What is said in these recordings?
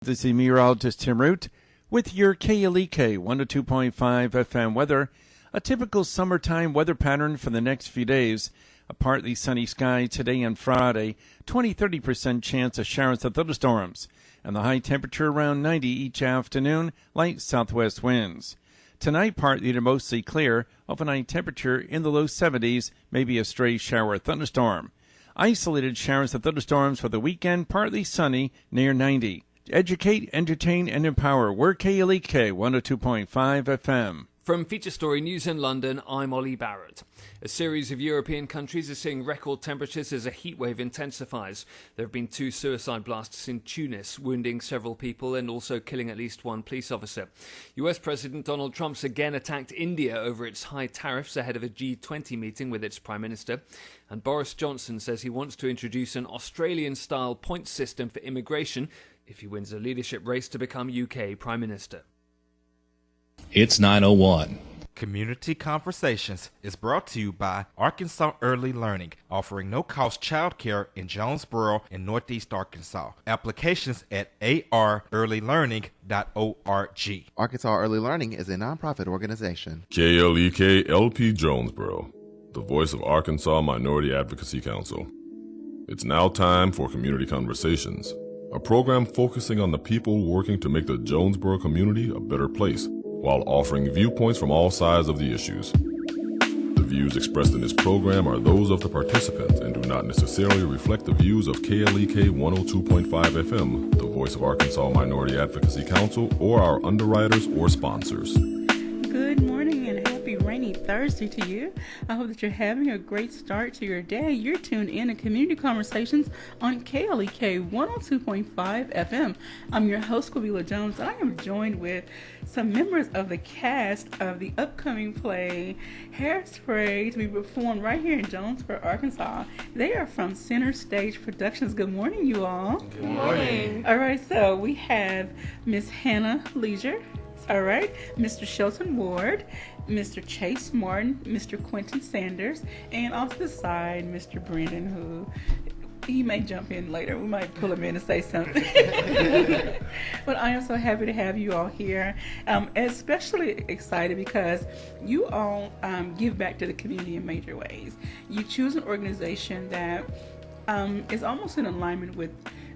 This is meteorologist Tim Root with your KLEK 102.5 FM weather. A typical summertime weather pattern for the next few days. A partly sunny sky today and Friday. 20-30% chance of showers and thunderstorms. And the high temperature around 90 each afternoon. Light southwest winds. Tonight, partly to mostly clear. Overnight temperature in the low 70s. Maybe a stray shower or thunderstorm. Isolated showers and thunderstorms for the weekend. Partly sunny near 90. Educate, entertain, and empower. We're KLEK 102.5 FM. From Feature Story News in London, I'm Ollie Barrett. A series of European countries are seeing record temperatures as a heatwave intensifies. There have been 2 suicide blasts in Tunis, wounding several people and also killing at least 1 police officer. US President Donald Trump's again attacked India over its high tariffs ahead of a G20 meeting with its Prime Minister. And Boris Johnson says he wants to introduce an Australian-style points system for immigration if he wins a leadership race to become UK Prime Minister. It's 9:01. Community Conversations is brought to you by Arkansas Early Learning, offering no-cost childcare in Jonesboro and Northeast Arkansas. Applications at arearlylearning.org. Arkansas Early Learning is a nonprofit organization. KLEK LP Jonesboro, the voice of Arkansas Minority Advocacy Council. It's now time for Community Conversations, a program focusing on the people working to make the Jonesboro community a better place, while offering viewpoints from all sides of the issues. The views expressed in this program are those of the participants and do not necessarily reflect the views of KLEK 102.5 FM, the voice of Arkansas Minority Advocacy Council, or our underwriters or sponsors. Good morning and happy rainy Thursday to you. I hope that you're having a great start to your day. You're tuned in to Community Conversations on KLEK 102.5 FM. I'm your host, Quabila Jones, and I am joined with some members of the cast of the upcoming play Hairspray to be performed right here in Jonesboro, Arkansas. They are from Center Stage Productions. Good morning, you all. Good morning. All right, so we have Miss Hannah Leisure. All right, Mr. Shelton Ward, Mr. Chase Martin, Mr. Quentin Sanders, and off to the side, Mr. Brendan, who he may jump in later. We might pull him in and say something. But I am so happy to have you all here. Especially excited because you all give back to the community in major ways. You choose an organization that is almost in alignment with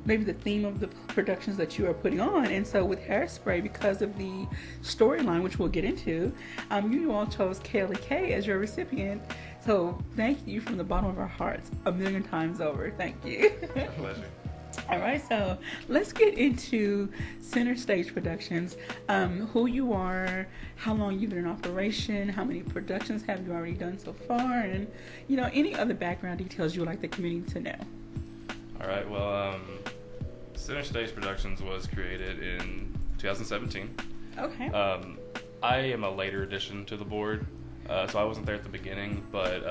maybe the theme of the productions that you are putting on. And so with Hairspray, because of the storyline, which we'll get into, you all chose KLEK as your recipient. So thank you from the bottom of our hearts 1,000,000 times over. Thank you. My pleasure. All right, so let's get into Center Stage Productions. Who you are, how long you've been in operation, how many productions have you already done so far, and any other background details you would like the community to know. All right, well, Center Stage Productions was created in 2017. Okay. I am a later addition to the board, so I wasn't there at the beginning, but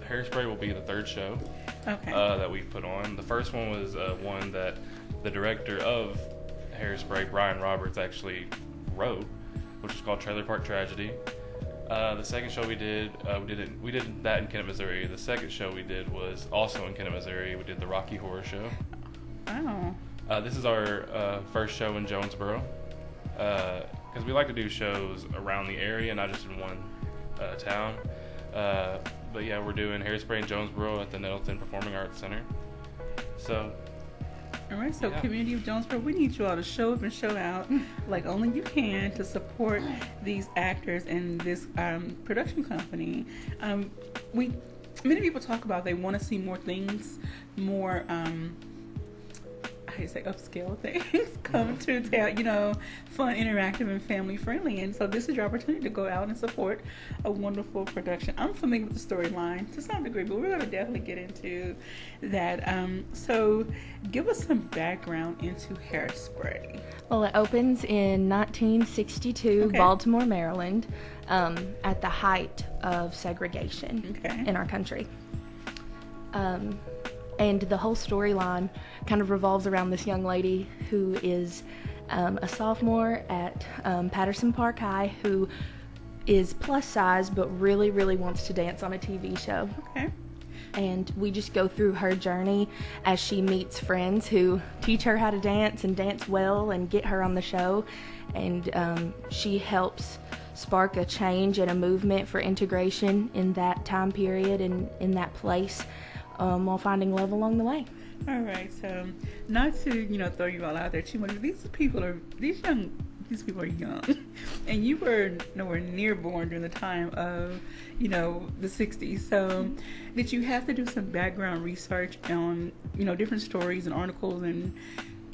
Hairspray will be the 3rd show that we put on. The first one was one that the director of Hairspray, Brian Roberts, actually wrote, which was called Trailer Park Tragedy. The second show we did that in Kennett, Missouri. The second show we did was also in Kennett, Missouri. We did the Rocky Horror Show. Wow. This is our first show in Jonesboro, because we like to do shows around the area, not just in one town. But yeah, we're doing Hairspray in Jonesboro at the Nettleton Performing Arts Center. So. All right, so Community of Jonesboro, we need you all to show up and show out like only you can to support these actors and this production company. Many people talk about they want to see more things, more upscale things come to town, fun, interactive, and family friendly. And so this is your opportunity to go out and support a wonderful production. I'm familiar with the storyline to some degree, but we're going to definitely get into that. So give us some background into Hairspray. Well, it opens in 1962, Baltimore, Maryland, at the height of segregation in our country. And the whole storyline kind of revolves around this young lady who is a sophomore at Patterson Park High, who is plus size but really, really wants to dance on a TV show. Okay. And we just go through her journey as she meets friends who teach her how to dance and dance well and get her on the show. And she helps spark a change and a movement for integration in that time period and in that place, while finding love along the way. All right, so not to throw you all out there too much, but these people are young, and you were nowhere near born during the time of the 60s. So did you have to do some background research on different stories and articles and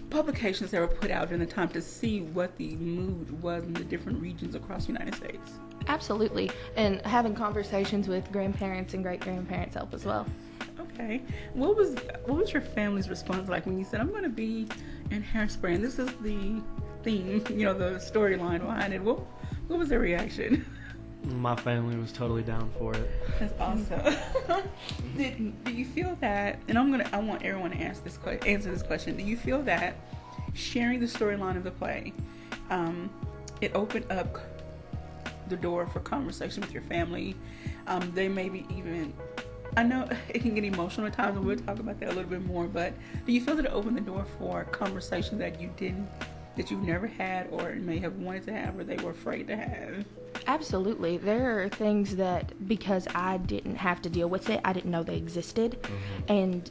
publications that were put out during the time to see what the mood was in the different regions across the United States? Absolutely, and having conversations with grandparents and great-grandparents help as well. Okay, what was your family's response like when you said, I'm going to be in Hairspray and this is the theme, the storyline behind it? What was their reaction? My family was totally down for it. That's awesome. Do you feel that, and I want everyone to answer this question, do you feel that sharing the storyline of the play, it opened up the door for conversation with your family? They maybe even, I know it can get emotional at times, and we'll talk about that a little bit more, but do you feel that it opened the door for conversations that you've never had or may have wanted to have or they were afraid to have? Absolutely. There are things that, because I didn't have to deal with it, I didn't know they existed. Mm-hmm. And,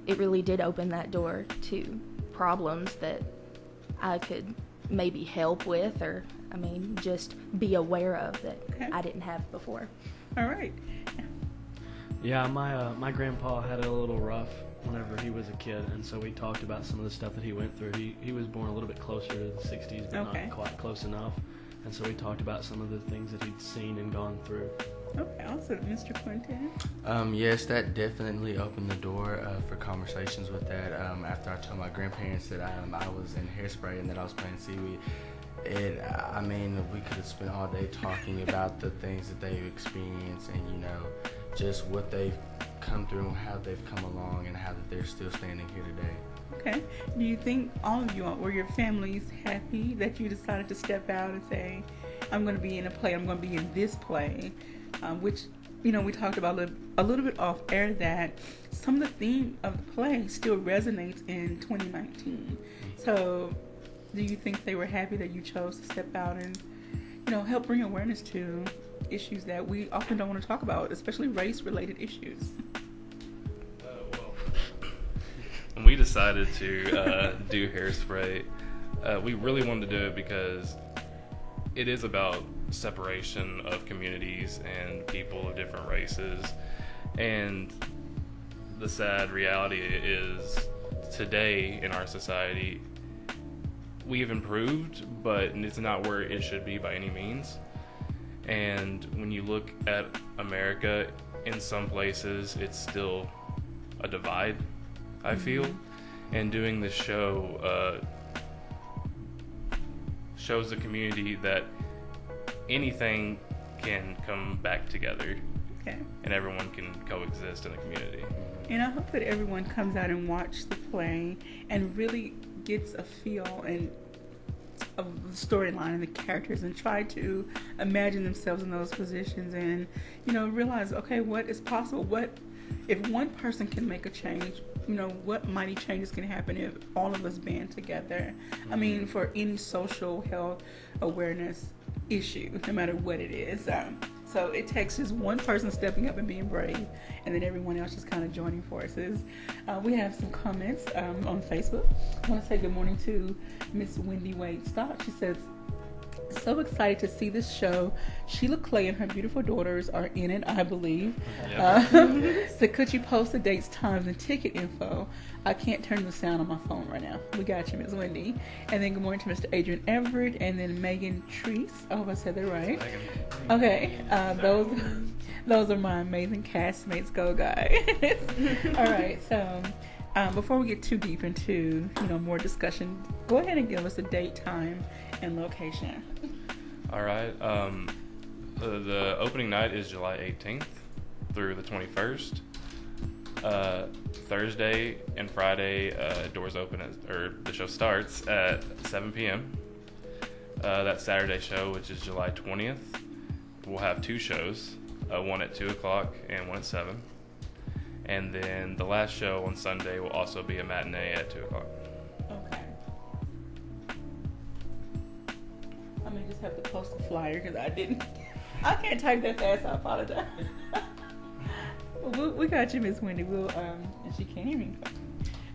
it really did open that door to problems that I could maybe help with or, just be aware of that I didn't have before. All right. Yeah, my grandpa had it a little rough whenever he was a kid, and so we talked about some of the stuff that he went through. He was born a little bit closer to the 60s, but not quite close enough. And so we talked about some of the things that he'd seen and gone through. Okay, awesome. Mr. Quentin? Yes, that definitely opened the door for conversations with that. After I told my grandparents that I was in Hairspray and that I was playing seaweed, we could have spent all day talking about the things that they've experienced and, just what they've come through and how they've come along and how that they're still standing here today. Okay. Do you think all of you, were your families happy that you decided to step out and say, I'm going to be in a play, I'm going to be in this play, which, we talked about a little bit off air that some of the theme of the play still resonates in 2019. So do you think they were happy that you chose to step out and, help bring awareness to issues that we often don't want to talk about, especially race-related issues? When we decided to do Hairspray, we really wanted to do it because it is about separation of communities and people of different races. And the sad reality is today in our society, we've improved, but it's not where it should be by any means. And when you look at America, in some places, it's still a divide, I feel. And doing this show shows the community that anything can come back together. Okay. And everyone can coexist in a community. And I hope that everyone comes out and watches the play and really gets a feel of the storyline and the characters and try to imagine themselves in those positions and, realize, okay, what is possible? What if one person can make a change? What mighty changes can happen if all of us band together? For any social health awareness issue, no matter what it is. So it takes just one person stepping up and being brave, and then everyone else just kind of joining forces. We have some comments on Facebook. I want to say good morning to Miss Wendy Wade Stock. She says, so excited to see this show. Sheila Clay and her beautiful daughters are in it, I believe. So could you post the dates, times, and ticket info? I can't turn the sound on my phone right now. We got you, Miss Wendy. And then good morning to Mr. Adrian Everett and then Megan Treese. I hope I said that right. Okay. Those are my amazing castmates. Go guys. All right. So before we get too deep into more discussion, go ahead and give us a date, time, and location. All right. The opening night is July 18th through the 21st. Thursday and Friday, doors open the show starts at 7 p.m. That Saturday show, which is July 20th, we'll have two shows. one at 2 o'clock and one at 7. And then the last show on Sunday will also be a matinee at 2 o'clock. Okay. I may just have to post a flyer because I can't type that fast. I apologize. we got you, Miss Wendy. We'll and she can't hear me.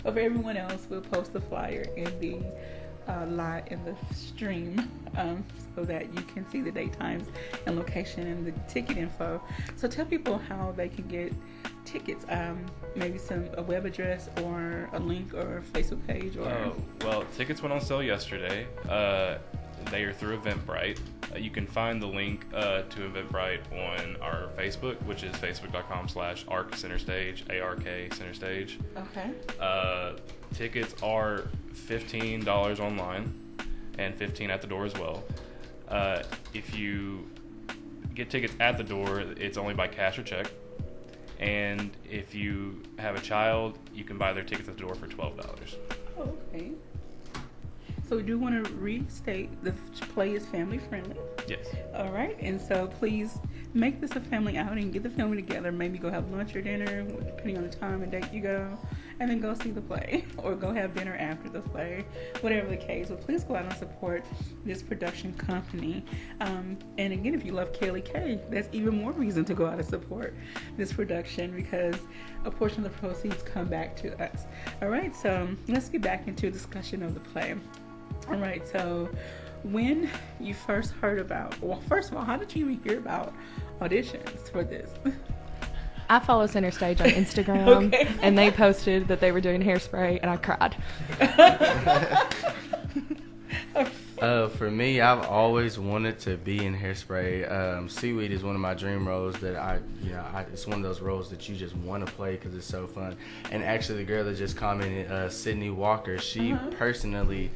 But for everyone else, we'll post the flyer in the live in the stream so that you can see the date, times, and location and the ticket info. So tell people how they can get tickets. Maybe a web address or a link or a Facebook page. Or well, tickets went on sale yesterday. They are through Eventbrite. You can find the link to Eventbrite on our Facebook, which is facebook.com/ARC Center Stage, ARK Center Stage. Okay. Tickets are $15 online and $15 at the door as well. If you get tickets at the door, it's only by cash or check. And if you have a child, you can buy their tickets at the door for $12. Okay. So we do want to restate the play is family friendly. Yes. All right. And so please make this a family outing. Get the family together. Maybe go have lunch or dinner, depending on the time and date you go. And then go see the play. Or go have dinner after the play. Whatever the case. But please go out and support this production company. And again, if you love KLEK, that's even more reason to go out and support this production because a portion of the proceeds come back to us. All right. So let's get back into a discussion of the play. All right, so when you first heard about, well, first of all, how did you even hear about auditions for this? I follow Center Stage on Instagram, okay. And they posted that they were doing Hairspray, and I cried. For me, I've always wanted to be in Hairspray. Seaweed is one of my dream roles that it's one of those roles that you just want to play because it's so fun. And actually, the girl that just commented, Sydney Walker, she personally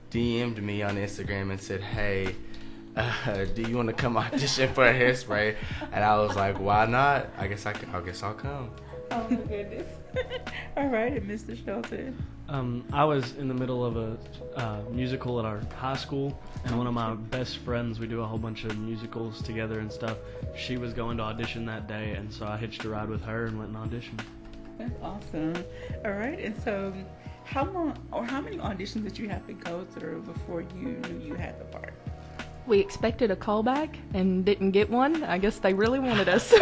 DM'd me on Instagram and said, hey, do you want to come audition for a Hairspray? And I was like, why not? I guess I'll come. Oh my goodness. All right, and Mr. Shelton. I was in the middle of a musical at our high school, and one of my best friends, we do a whole bunch of musicals together and stuff. She was going to audition that day, and so I hitched a ride with her and went and auditioned. That's awesome. All right, and so how many auditions did you have to go through before you knew you had the part? We expected a callback and didn't get one. I guess they really wanted us.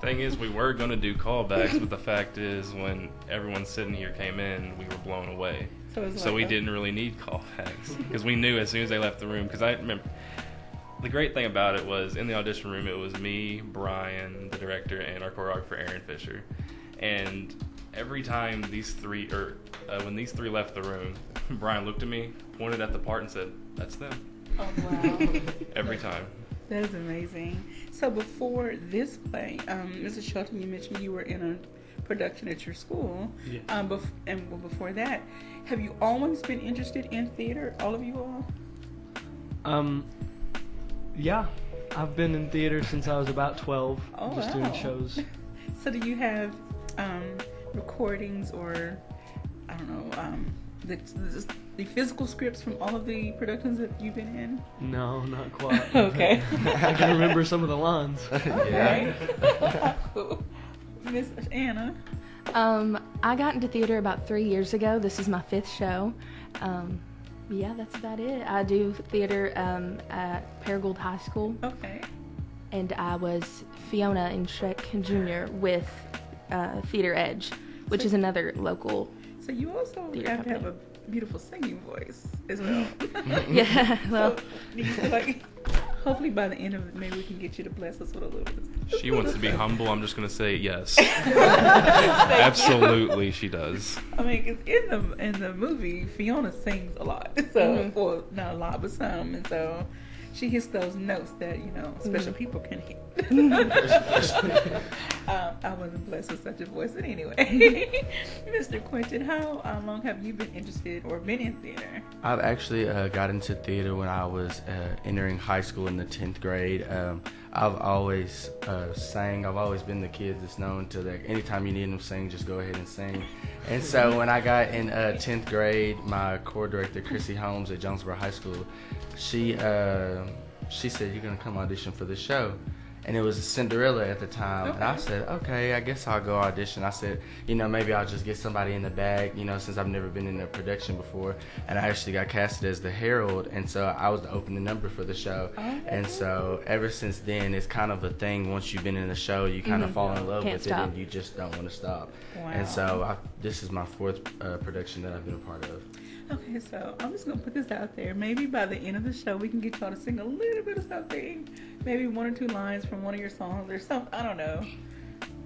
Thing is, we were going to do callbacks, but the fact is, when everyone sitting here came in, we were blown away. So we didn't really need callbacks because we knew as soon as they left the room. Because I remember the great thing about it was in the audition room, it was me, Brian, the director, and our choreographer Aaron Fisher. And every time when these three left the room, Brian looked at me, pointed at the part, and said, "That's them." Oh wow! Every time. That is amazing. So before this play, Mrs. Shelton, you mentioned you were in a production at your school. Yeah. Before that, have you always been interested in theater, all of you all? Yeah. I've been in theater since I was about 12, doing shows. So do you have recordings or, I don't know, the physical scripts from all of the productions that you've been in? No, not quite. Okay. I can remember some of the lines. Okay. Cool. Miss Anna? I got into theater about 3 years ago. This is my 5th show. Yeah, that's about it. I do theater at Paragould High School. Okay. And I was Fiona in Shrek Jr. with Theater Edge, which is another local. So you also have to have a beautiful singing voice as well. Yeah, well. So, do you feel like hopefully by the end of it, maybe we can get you to bless us with a little bit. She wants to be humble. I'm just going to say yes. Absolutely, she does. I mean, in the movie, Fiona sings a lot. So, well, not a lot, but some. And so she hits those notes that, special people can hit. I wasn't blessed with such a voice, but anyway. Mr. Quentin, how long have you been interested or been in theater? I've actually got into theater when I was entering high school in the 10th grade. I've always sang. I've always been the kid that's known to anytime you need them to sing, just go ahead and sing. And so when I got in 10th grade, my core director, Chrissy Holmes at Jonesboro High School, she said, "You're going to come audition for the show." and it was Cinderella at the time. Okay. And I said, okay, I guess I'll go audition. I said, maybe I'll just get somebody in the bag, since I've never been in a production before. And I actually got casted as the Herald, and so I was the opening number for the show. Okay. And so ever since then, it's kind of a thing. Once you've been in the show, you kind of fall in love with it, and you just don't want to stop. Wow. And so this is my 4th production that I've been a part of. Okay, so I'm just going to put this out there. Maybe by the end of the show, we can get y'all to sing a little bit of something. Maybe 1 or 2 lines from one of your songs or something. I don't know.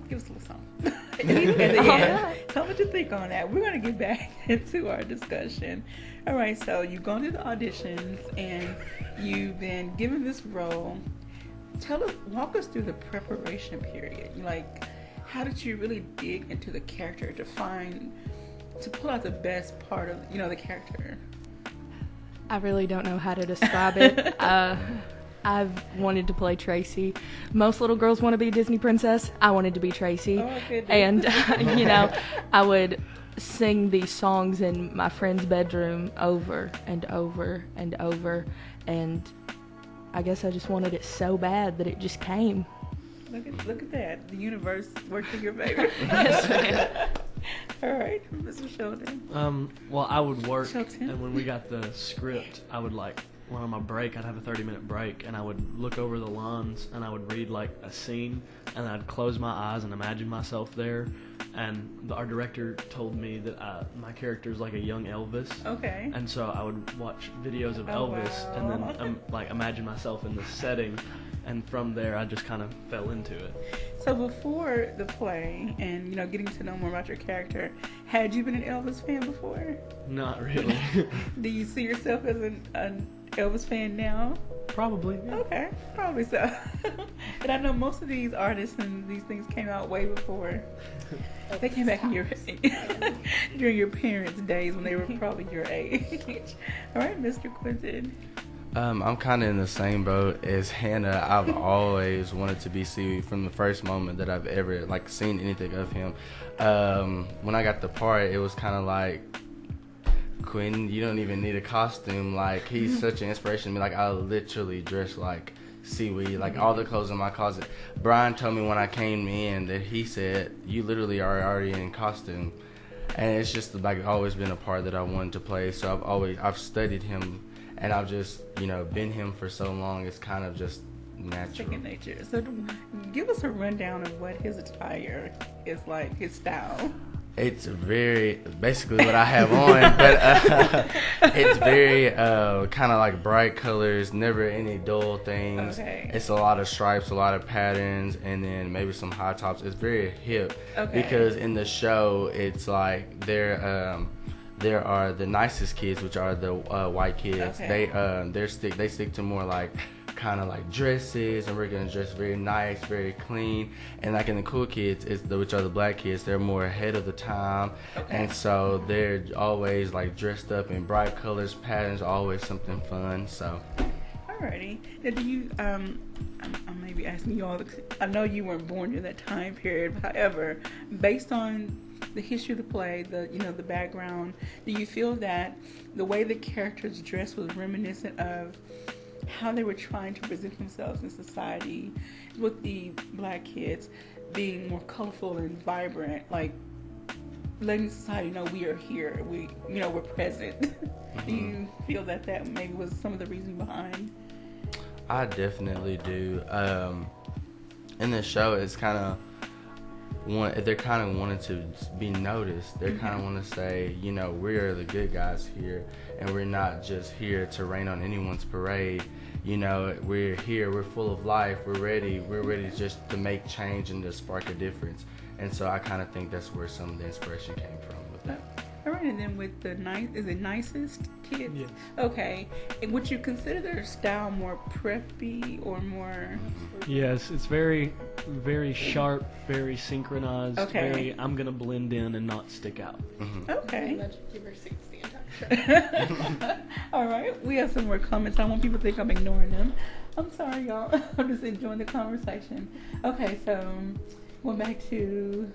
Give us a little something. At the end. Tell me what you think on that. We're going to get back into our discussion. All right, so you've gone to the auditions, and you've been given this role. Walk us through the preparation period. Like, how did you really dig into the character to pull out the best part of, the character? I really don't know how to describe it. I've wanted to play Tracy. Most little girls want to be a Disney princess. I wanted to be Tracy. Oh, and, I would sing these songs in my friend's bedroom over and over and over. And I guess I just wanted it so bad that it just came. Look at that. The universe worked in your favor. Yes, ma'am. All right, Mr. Sheldon. Well, I would work, and when we got the script, I would when on my break, I'd have a 30-minute break, and I would look over the lines, and I would read a scene, and I'd close my eyes and imagine myself there. And our director told me that my character is like a young Elvis. Okay. And so I would watch videos of Elvis, and then imagine myself in this setting. And from there, I just kind of fell into it. So before the play and, getting to know more about your character, had you been an Elvis fan before? Not really. Do you see yourself as an Elvis fan now? Probably. Yeah. Okay, probably so. And I know most of these artists and these things came out way before. They came back during your parents' days when they were probably your age. All right, Mr. Quentin. I'm kind of in the same boat as Hannah. I've always wanted to be Seaweed from the first moment that I've ever seen anything of him. When I got the part, it was kind of like, Quentin, you don't even need a costume. He's such an inspiration to me. I literally dress like Seaweed, all the clothes in my closet. Brian told me when I came in that he said, you literally are already in costume. And it's just always been a part that I wanted to play. So I've studied him. And I've just, been him for so long, it's kind of just natural. Second nature. So give us a rundown of what his attire is like, his style. It's basically what I have on, but it's very kind of bright colors, never any dull things. Okay. It's a lot of stripes, a lot of patterns, and then maybe some high tops. It's very hip. Okay. Because in the show, it's there are the nicest kids, which are the white kids. Okay. They stick to more kind of dresses, and we're gonna dress very nice, very clean. And in the cool kids, which are the black kids, they're more ahead of the time. Okay. And so they're always dressed up in bright colors, patterns, always something fun. So. Alrighty. Now, do you? I'm maybe asking you all. I know you weren't born during that time period. However, based on the history of the play, the background, do you feel that the way the characters dressed was reminiscent of how they were trying to present themselves in society, with the black kids being more colorful and vibrant, letting society know we are here, we're present? Mm-hmm. Do you feel that maybe was some of the reason behind? I definitely do. In the show, it's kind of they're kind of wanting to be noticed. They kind of want to say, we're the good guys here, and we're not just here to rain on anyone's parade. We're here, we're full of life, we're ready just to make change and to spark a difference. And so I kind of think that's where some of the inspiration came from with that. All right, and then with the nicest kids? Yes. Okay. And would you consider their style more preppy or more? Yes, it's very, very sharp, very synchronized. Okay. Very, I'm gonna blend in and not stick out. Mm-hmm. Okay. Keep her 60 entire. All right, we have some more comments. I want people to think I'm ignoring them. I'm sorry, y'all. I'm just enjoying the conversation. Okay, so going back to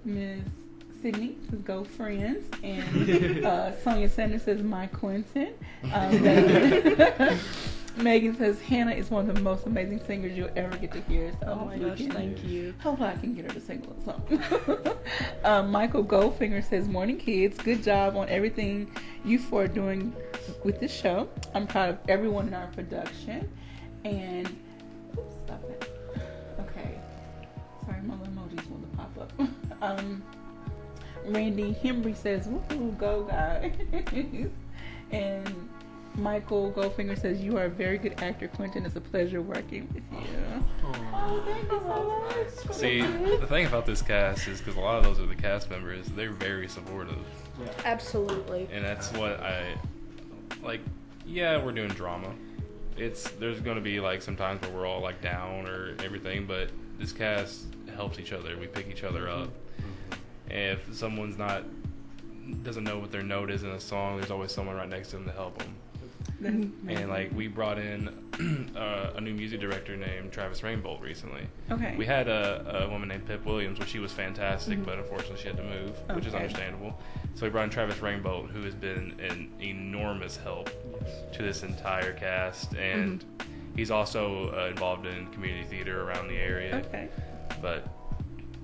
Ms. Sydney says go friends, and Sonia Sanders says my Quentin. Megan says Hannah is one of the most amazing singers you'll ever get to hear. So oh my gosh, thank you. Hopefully I can get her to sing a little something. Michael Goldfinger says, morning kids, good job on everything you four are doing with this show. I'm proud of everyone in our production. And, oops, stop it. Okay. Sorry, my little emojis want to pop up. Randy Hembry says, woohoo, go guys. And Michael Goldfinger says, you are a very good actor, Quentin. It's a pleasure working with you. Oh, thank you so much. See, the thing about this cast is because a lot of those are the cast members, they're very supportive. Yeah. Absolutely. And that's what I like. Yeah, we're doing drama. There's going to be like some times where we're all like down or everything, but this cast helps each other. We pick each other up. And if someone's doesn't know what their note is in a song, there's always someone right next to them to help them. And like we brought in a new music director named Travis Rainbolt recently. Okay. We had a woman named Pip Williams, which she was fantastic, but unfortunately she had to move, which is understandable. So we brought in Travis Rainbolt, who has been an enormous help to this entire cast, and he's also involved in community theater around the area. Okay. But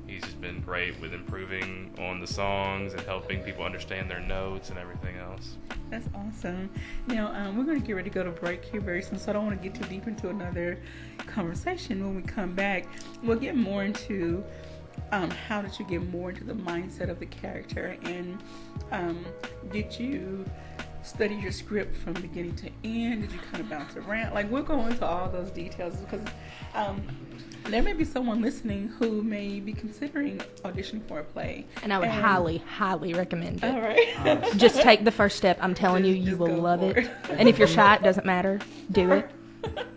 he's just been great with improving on the songs and helping people understand their notes and everything else. That's awesome. Now, we're going to get ready to go to break here very soon, so I don't want to get too deep into another conversation. When we come back, we'll get more into how did you get more into the mindset of the character, and did you study your script from beginning to end? Did you kind of bounce around? Like, we'll go into all those details because there may be someone listening who may be considering auditioning for a play. And I would highly, highly recommend it. All right. Just take the first step. I'm telling you, you will love it. And if you're shy, it doesn't matter. Do it.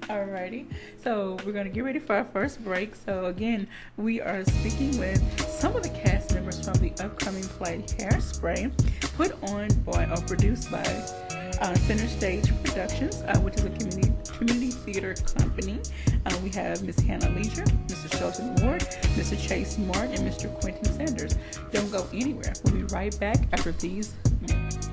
Alrighty. So we're going to get ready for our first break. So again, we are speaking with some of the cast members from the upcoming play Hairspray, put on by or produced by Center Stage Productions, which is a community theater company. We have Miss Hannah Leisure, Mr. Shelton Ward, Mr. Chase Martin, and Mr. Quentin Sanders. Don't go anywhere. We'll be right back after these minutes.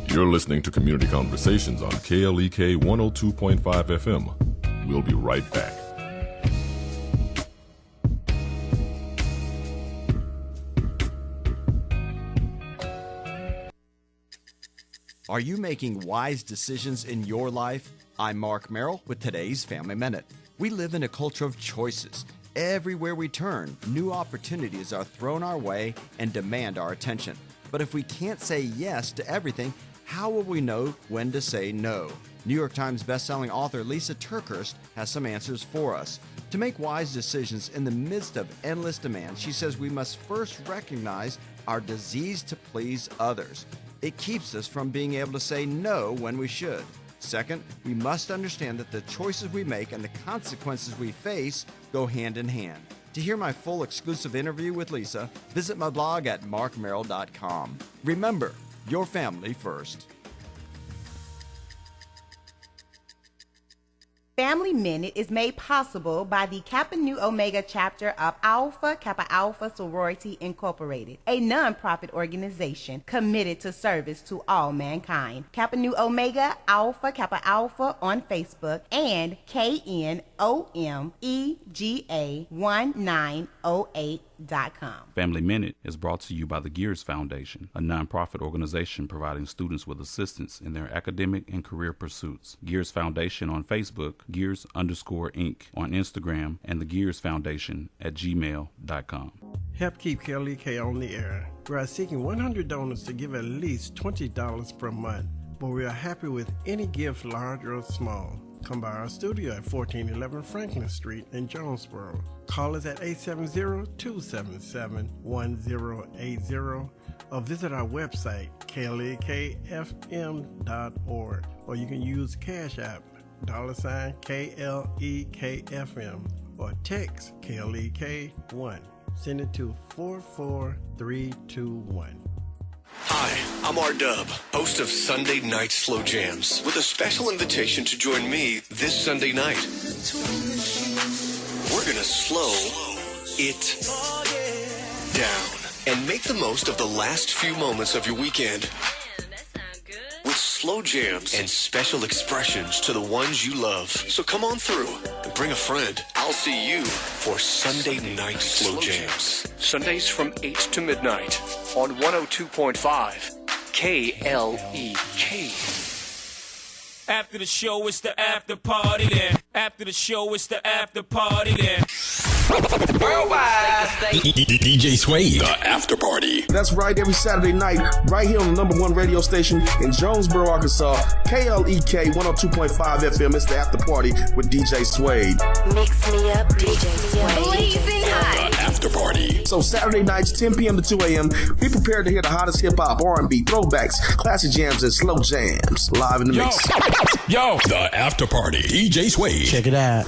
You're listening to Community Conversations on KLEK 102.5 FM. We'll be right back. Are you making wise decisions in your life? I'm Mark Merrill with today's Family Minute. We live in a culture of choices. Everywhere we turn, new opportunities are thrown our way and demand our attention. But if we can't say yes to everything, how will we know when to say no? New York Times bestselling author Lisa TerKeurst has some answers for us. To make wise decisions in the midst of endless demand, she says we must first recognize our disease to please others. It keeps us from being able to say no when we should. Second, we must understand that the choices we make and the consequences we face go hand in hand. To hear my full exclusive interview with Lisa, visit my blog at markmerrill.com. Remember, your family first. Family Minute is made possible by the Kappa Nu Omega chapter of Alpha Kappa Alpha Sorority Incorporated, a non-profit organization committed to service to all mankind. Kappa Nu Omega Alpha Kappa Alpha on Facebook and KNOMEGA1908.com. Family Minute is brought to you by the Gears Foundation, a non-profit organization providing students with assistance in their academic and career pursuits. Gears Foundation on Facebook, Gears_Inc. on Instagram, and the Gears Foundation at gmail.com. Help keep KLEK on the air. We are seeking 100 donors to give at least $20 per month, but we are happy with any gift, large or small. Come by our studio at 1411 Franklin Street in Jonesboro. Call us at 870-277-1080 or visit our website, klekfm.org, or you can use Cash App, $KLEKFM, or text KLEK1. Send it to 44321. Hi, I'm R-Dub, host of Sunday Night Slow Jams, with a special invitation to join me this Sunday night. We're gonna slow it down and make the most of the last few moments of your weekend. With slow jams and special expressions to the ones you love. So come on through and bring a friend. I'll see you for Sunday Night Slow Jams. Sundays from 8 to midnight on 102.5 KLEK. After the show, it's the after party then. After the show, it's the after party then. Worldwide. DJ Suede, the after party. That's right, every Saturday night, right here on the #1 radio station in Jonesboro, Arkansas, KLEK 102.5 FM. It's the after party with DJ Suede. Mix me up, DJ Suede. Blazing hot. The after party. So Saturday nights, 10 p.m. to 2 a.m., be prepared to hear the hottest hip-hop, R&B, throwbacks, classic jams, and slow jams. Live in the mix. Yo, the after party. DJ Suede. Check it out.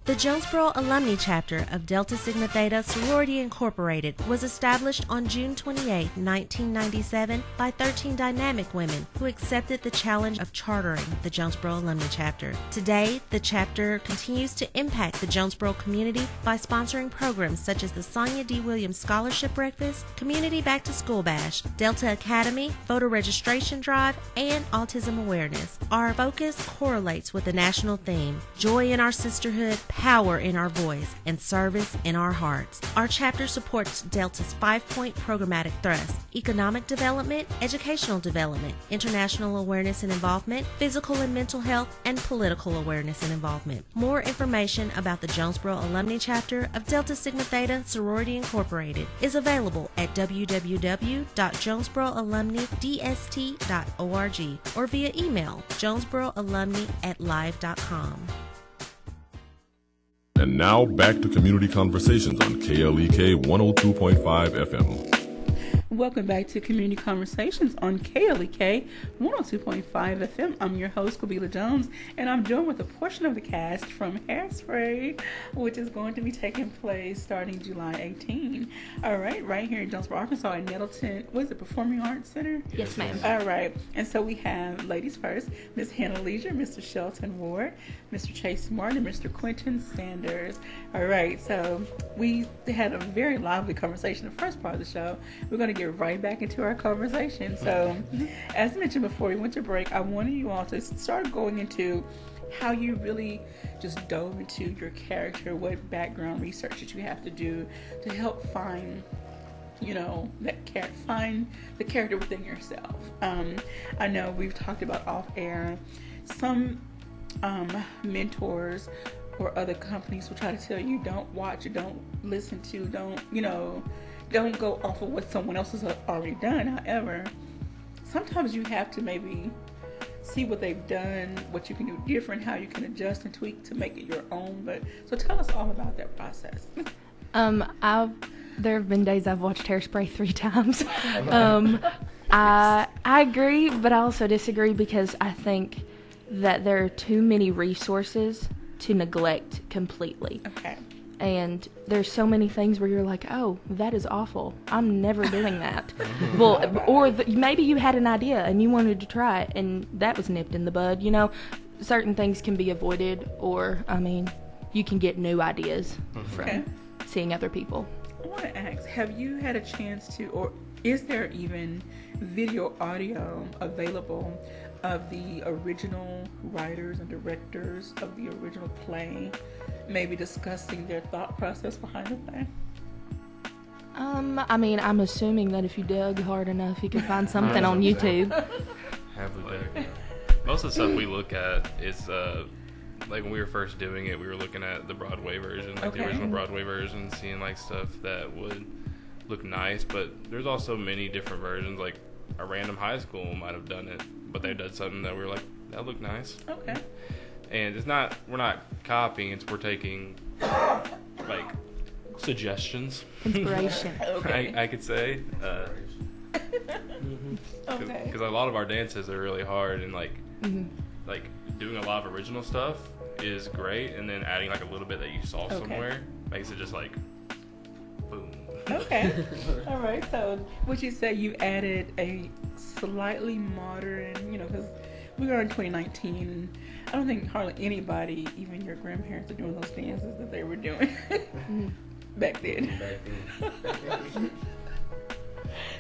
The Jonesboro Alumni Chapter of Delta Sigma Theta Sorority Incorporated was established on June 28, 1997 by 13 dynamic women who accepted the challenge of chartering the Jonesboro Alumni Chapter. Today, the chapter continues to impact the Jonesboro community by sponsoring programs such as the Sonia D. Williams Scholarship Breakfast, Community Back to School Bash, Delta Academy, Voter Registration Drive, and Autism Awareness. Our focus correlates with the national theme, Joy in Our Sisterhood, Power in Our Voice, and Service in Our Hearts. Our chapter supports Delta's 5-point programmatic thrust: economic development, educational development, international awareness and involvement, physical and mental health, and political awareness and involvement. More information about the Jonesboro Alumni Chapter of Delta Sigma Theta Sorority Incorporated is available at www.jonesboroalumnidst.org or via email jonesboroalumni@live.com. And now back to Community Conversations on KLEK 102.5 FM. Welcome back to Community Conversations on KLEK 102.5 FM. I'm your host, Kabila Jones, and I'm joined with a portion of the cast from Hairspray, which is going to be taking place starting July 18. All right, right here in Jonesboro, Arkansas, in Nettleton. What is it, Performing Arts Center? Yes, ma'am. All right, and so we have ladies first, Miss Hannah Leisure, Mr. Shelton Ward, Mr. Chase Martin, and Mr. Quentin Sanders. All right, so we had a very lively conversation the first part of the show. We're going to get right back into our conversation. So, as mentioned before we went to break, I wanted you all to start going into how you really just dove into your character, what background research that you have to do to help find, you know, find the character within yourself. I know we've talked about off air, some mentors or other companies will try to tell you don't watch, don't listen to, don't go off of what someone else has already done. However, sometimes you have to maybe see what they've done, what you can do different, how you can adjust and tweak to make it your own. So tell us all about that process. There have been days I've watched Hairspray 3 times. I agree, but I also disagree because I think that there are too many resources to neglect completely. Okay. And there's so many things where you're like, oh, that is awful. I'm never doing that. Well, or maybe you had an idea and you wanted to try it and that was nipped in the bud. You know, certain things can be avoided, or, you can get new ideas from seeing other people. I want to ask, have you had a chance to, or is there even video audio available of the original writers and directors of the original play, maybe discussing their thought process behind the play? I'm assuming that if you dug hard enough, you can find something on YouTube. Have we dug? Most of the stuff we look at is, like when we were first doing it, we were looking at the Broadway version, the original Broadway version, seeing like stuff that would look nice, but there's also many different versions. Like a random high school might have done it, but they did something that we were like, that looked nice. Okay. And we're not copying, we're taking like suggestions. Inspiration. I could say. Because a lot of our dances are really hard, and like doing a lot of original stuff is great, and then adding like a little bit that you saw somewhere makes it just like boom. Okay. All right. So would you say you added a slightly modern, because we are in 2019, I don't think hardly anybody, even your grandparents, are doing those dances that they were doing. back then.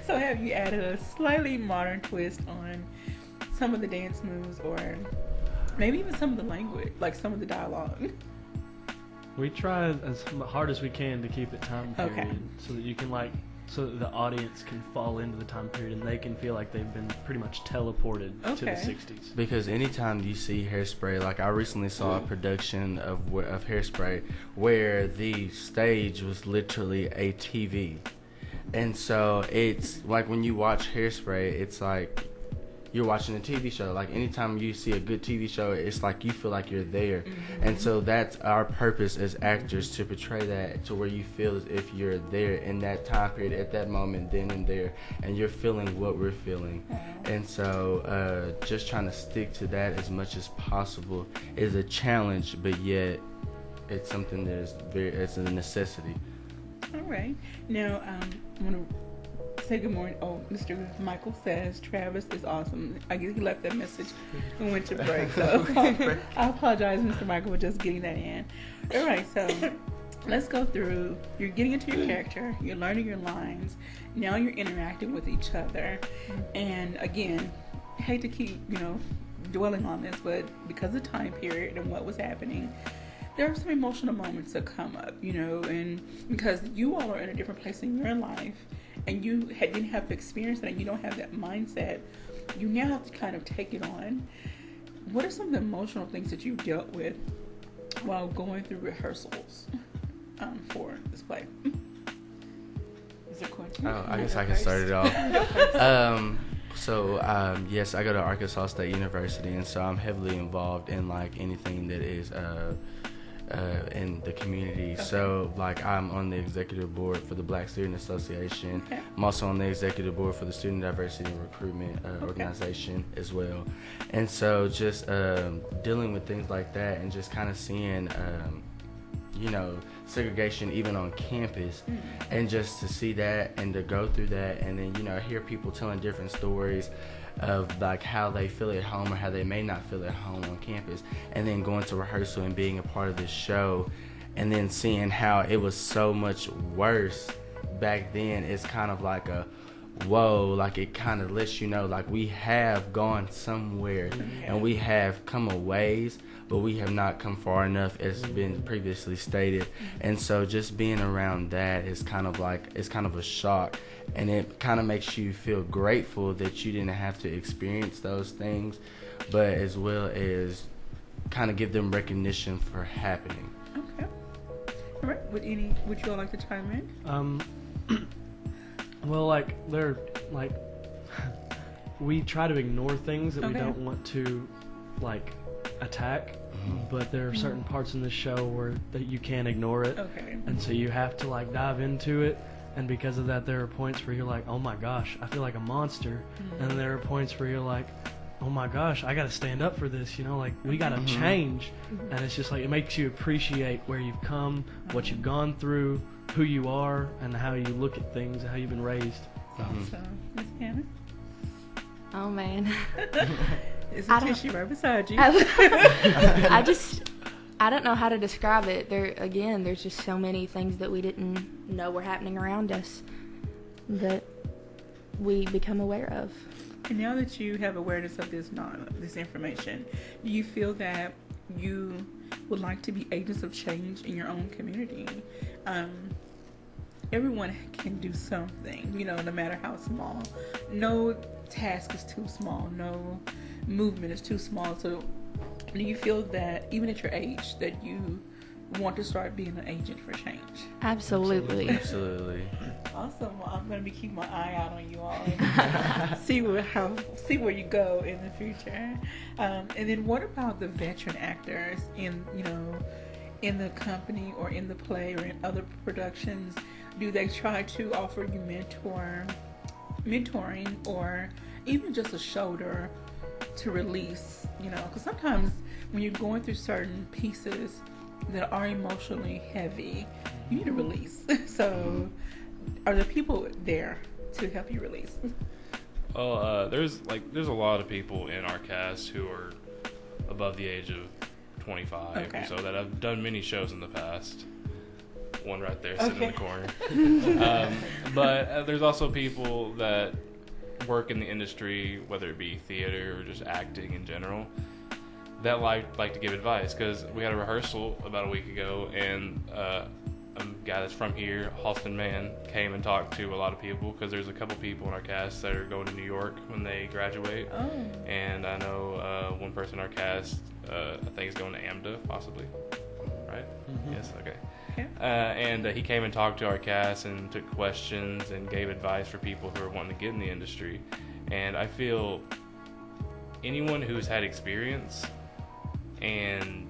So have you added a slightly modern twist on some of the dance moves, or maybe even some of the language, like some of the dialogue? We try as hard as we can to keep it time period, so that you can so that the audience can fall into the time period and they can feel like they've been pretty much teleported to the 60s. Because anytime you see Hairspray, like I recently saw a production of Hairspray where the stage was literally a TV. And so it's like when you watch Hairspray, it's like you're watching a TV show. Like anytime you see a good TV show, it's like you feel like you're there. Mm-hmm. And so that's our purpose as actors, to portray that to where you feel as if you're there in that time period, at that moment, then and there, and you're feeling what we're feeling. And so just trying to stick to that as much as possible is a challenge, but yet it's something that is it's a necessity. All right. Now, I want to say good morning. Oh, Mr. Michael says Travis is awesome. I guess he left that message and went to break. So I apologize, Mr. Michael, for just getting that in. All right, so let's go through. You're getting into your character. You're learning your lines. Now you're interacting with each other. And again, I hate to keep, dwelling on this, but because of the time period and what was happening, there are some emotional moments that come up, and because you all are in a different place in your life, and you didn't have to experience it, and you don't have that mindset, you now have to kind of take it on. What are some of the emotional things that you dealt with while going through rehearsals for this play? Is there questions? Oh, I guess I can start it off. Yes, I go to Arkansas State University, and so I'm heavily involved in anything that is in the community. Okay. So I'm on the executive board for the Black Student Association. Okay. I'm also on the executive board for the Student Diversity and Recruitment organization as well. And so just dealing with things like that, and just kind of seeing segregation even on campus, and just to see that and to go through that, and then hear people telling different stories of how they feel at home or how they may not feel at home on campus, and then going to rehearsal and being a part of this show, and then seeing how it was so much worse back then. It's kind of like a whoa, it kind of lets you know we have gone somewhere, and we have come a ways, but we have not come far enough, as been previously stated. And so just being around that is kind of it's kind of a shock, and it kind of makes you feel grateful that you didn't have to experience those things, but as well as kind of give them recognition for happening. Okay. All right. Would you all like to chime in? Well, we try to ignore things that we don't want to, attack, but there are certain parts in the show that you can't ignore it. Okay. And so you have to, dive into it, and because of that, there are points where you're like, oh my gosh, I feel like a monster, and there are points where you're like, oh my gosh, I gotta stand up for this, we gotta change, and it's just it makes you appreciate where you've come, what you've gone through, who you are, and how you look at things, and how you've been raised. Awesome. Miss Hannah? Oh man. It's a tissue right beside you. I don't know how to describe it. There's just so many things that we didn't know were happening around us that we become aware of. And now that you have awareness of this information, do you feel that you would like to be agents of change in your own community? Everyone can do something, no matter how small. No task is too small. No movement is too small. So do you feel that even at your age that you want to start being an agent for change? Absolutely. Awesome. Well, I'm going to be keeping my eye out on you all and see where you go in the future. And then what about the veteran actors in the company or in the play or in other productions? Do they try to offer you mentoring or even just a shoulder to release? Because sometimes when you're going through certain pieces that are emotionally heavy, you need a release. So are there people there to help you release? Well, there's a lot of people in our cast who are above the age of 25, so that have done many shows in the past. one right there sitting in the corner. But there's also people that work in the industry, whether it be theater or just acting in general, that like to give advice. Because we had a rehearsal about a week ago, and a guy that's from here, Halston Mann, came and talked to a lot of people, because there's a couple people in our cast that are going to New York when they graduate. Oh. And I know one person in our cast, I think is going to AMDA, possibly. Right? Mm-hmm. Yes, okay. And he came and talked to our cast and took questions and gave advice for people who are wanting to get in the industry. And I feel anyone who's had experience and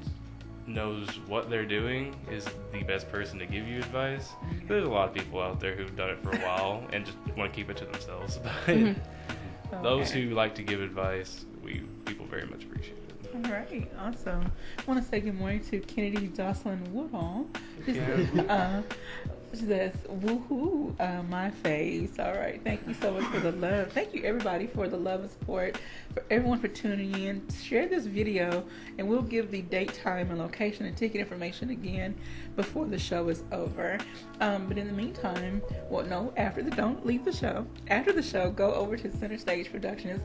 knows what they're doing is the best person to give you advice. There's a lot of people out there who've done it for a while and just want to keep it to themselves. But those who like to give advice, people very much appreciate it. All right, awesome. I want to say good morning to Kennedy Jocelyn Woodall. She says, woohoo, my face. All right, thank you so much for the love. Thank you, everybody, for the love and support, for everyone for tuning in. Share this video, and we'll give the date, time, and location and ticket information again before the show is over. But in the meantime, don't leave the show. After the show, go over to Center Stage Productions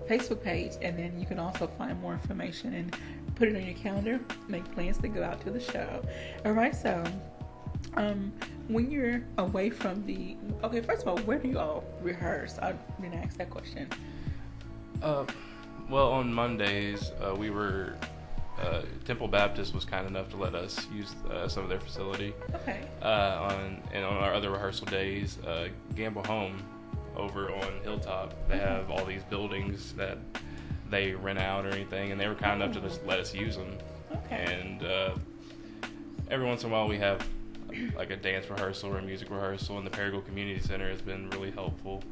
Facebook page, and then you can also find more information and put it on your calendar. Make plans to go out to the show. All right, so when you're away from first of all, where do you all rehearse? I didn't ask that question. Well, on Mondays, we were Temple Baptist was kind enough to let us use some of their facility. Okay. On our other rehearsal days, Gamble Home over on Hilltop, they have all these buildings that they rent out or anything, and they were kind enough to just let us use them. Okay. And every once in a while we have like a dance rehearsal or a music rehearsal, and the Paragould Community Center has been really helpful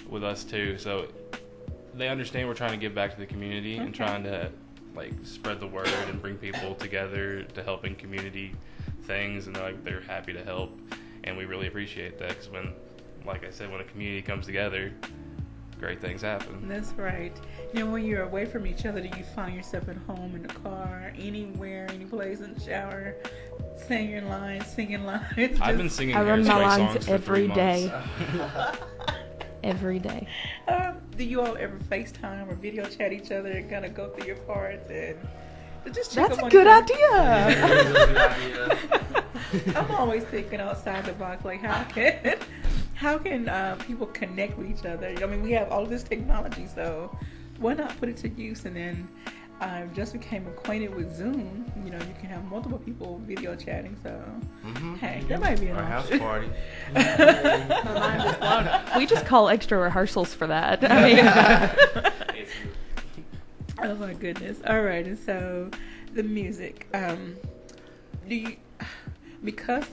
with us too. So they understand we're trying to give back to the community and trying to like spread the word and bring people together to help in community things, and they're happy to help, and we really appreciate that, because like I said, when a community comes together, great things happen. That's right. When you're away from each other, do you find yourself at home, in the car, anywhere, any place, in the shower, singing lines? I've been singing Hairspray songs for 3 months. Every day. Do you all ever FaceTime or video chat each other and kind of go through your parts and just check That's up a on good each idea. I'm always thinking outside the box, like how can people connect with each other? I mean, we have all this technology, so why not put it to use? And then I just became acquainted with Zoom. You can have multiple people video chatting, so hey, that might be an option. House party. My mind is blown. We just call extra rehearsals for that. I mean, oh my goodness. All right, and so the music. Because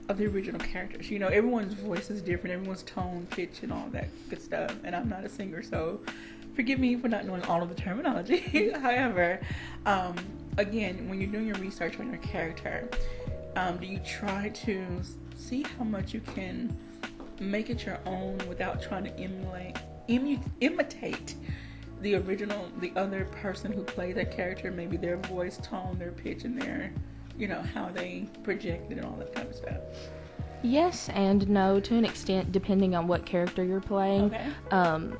of the original characters, everyone's voice is different, everyone's tone, pitch, and all that good stuff. And I'm not a singer, so forgive me for not knowing all of the terminology. However, again, when you're doing your research on your character, do you try to see how much you can make it your own without trying to imitate the other person who played that character, maybe their voice, tone, their pitch, and their, how they projected and all that kind of stuff? Yes and no, to an extent, depending on what character you're playing. Okay.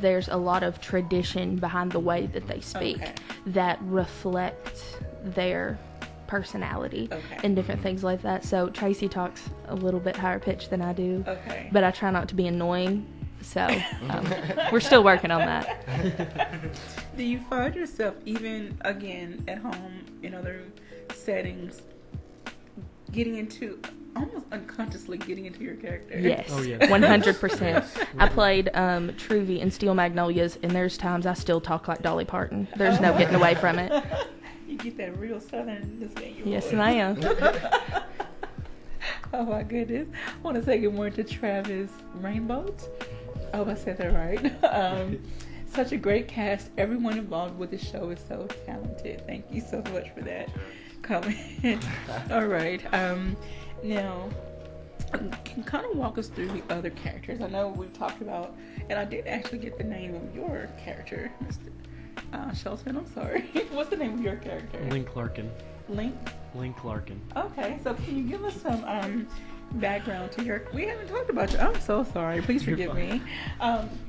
There's a lot of tradition behind the way that they speak that reflect their personality and different things like that. So Tracy talks a little bit higher pitch than I do, but I try not to be annoying. So we're still working on that. Do you find yourself, even again at home, in other settings, almost unconsciously getting into your character? Yes, 100%. I played Truvy in Steel Magnolias, and there's times I still talk like Dolly Parton. There's no getting away from it. You get that real southern in your Yes, voice. and I am. Oh my goodness. I want to say good morning to Travis Rainbow. I hope I said that right. Such a great cast. Everyone involved with the show is so talented. Thank you so much for that comment. All right. Now, can kind of walk us through the other characters. I know we've talked about, and I did actually get the name of your character, Mr. Shelton. I'm sorry. What's the name of your character? Link Larkin. Link Link Larkin. Okay, so can you give us some background to your... We haven't talked about your... I'm so sorry. Please forgive me.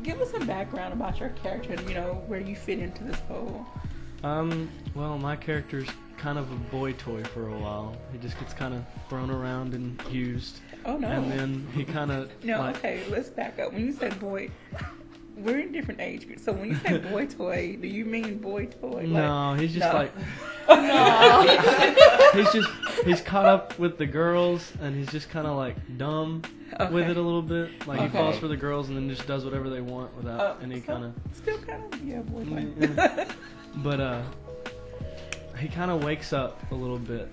Give us some background about your character and, where you fit into this whole... Well, my character's kind of a boy toy for a while. He just gets kind of thrown around and used. Oh, no. And then he kind of... No, okay, let's back up. When you say boy... We're in different age groups. So when you say boy toy, do you mean boy toy? No, he's just like... No. He's caught up with the girls, and he's just kind of like dumb with it a little bit. Like he falls for the girls and then just does whatever they want without any kind of... Still kind of, boy toy. But he kind of wakes up a little bit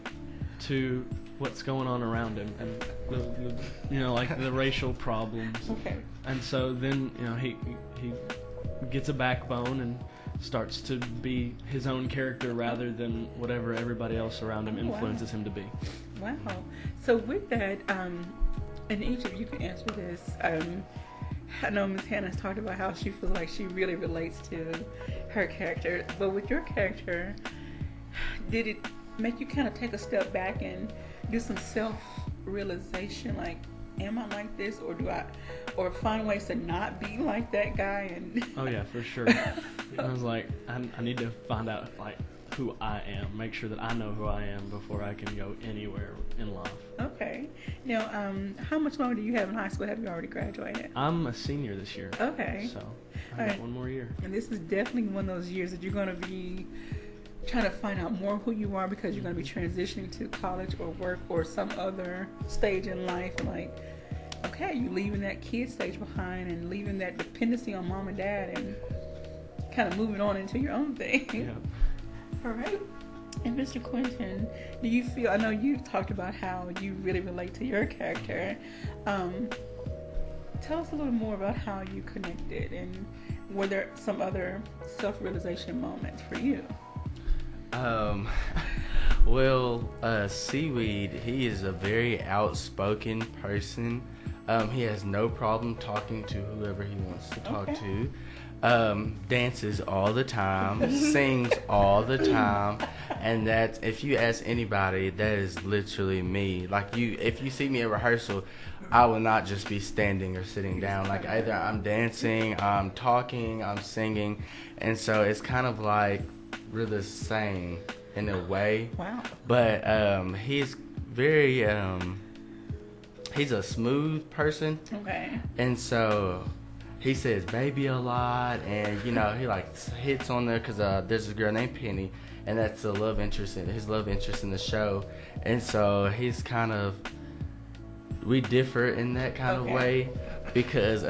to what's going on around him and like the racial problems. Okay. And so then he gets a backbone and starts to be his own character rather than whatever everybody else around him influences him to be. Wow. So with that, and each of you can answer this. I know Ms. Hannah's talked about how she feels like she really relates to her character, but with your character, did it make you kind of take a step back and do some self-realization, like, am I like this, or find ways to not be like that guy? And oh yeah, for sure. I was like, I need to find out like who I am, make sure that I know who I am before I can go anywhere in life. Okay. Now, how much longer do you have in high school? Have you already graduated? I'm a senior this year. Okay. So I have one more year. And this is definitely one of those years that you're going to be trying to find out more who you are, because you're going to be transitioning to college or work or some other stage in life. Like, okay, you're leaving that kid stage behind and leaving that dependency on mom and dad and kind of moving on into your own thing. Yeah. All right. And Mr. Quentin, do you feel, I know you talked about how you really relate to your character. Tell us a little more about how you connected, and were there some other self-realization moments for you? Well, Seaweed, he is a very outspoken person. He has no problem talking to whoever he wants to talk to. Dances all the time, sings all the time, and that's, if you ask anybody, that is literally me. Like, if you see me at rehearsal, I will not just be standing or sitting down. Like, either I'm dancing, I'm talking, I'm singing, and so it's kind of like we're the same in a way. Wow. But he's very he's a smooth person. Okay. And so he says baby a lot, and he like hits on there because there's a girl named Penny, and that's his love interest in the show. And so he's kind of, we differ in that kind of way, because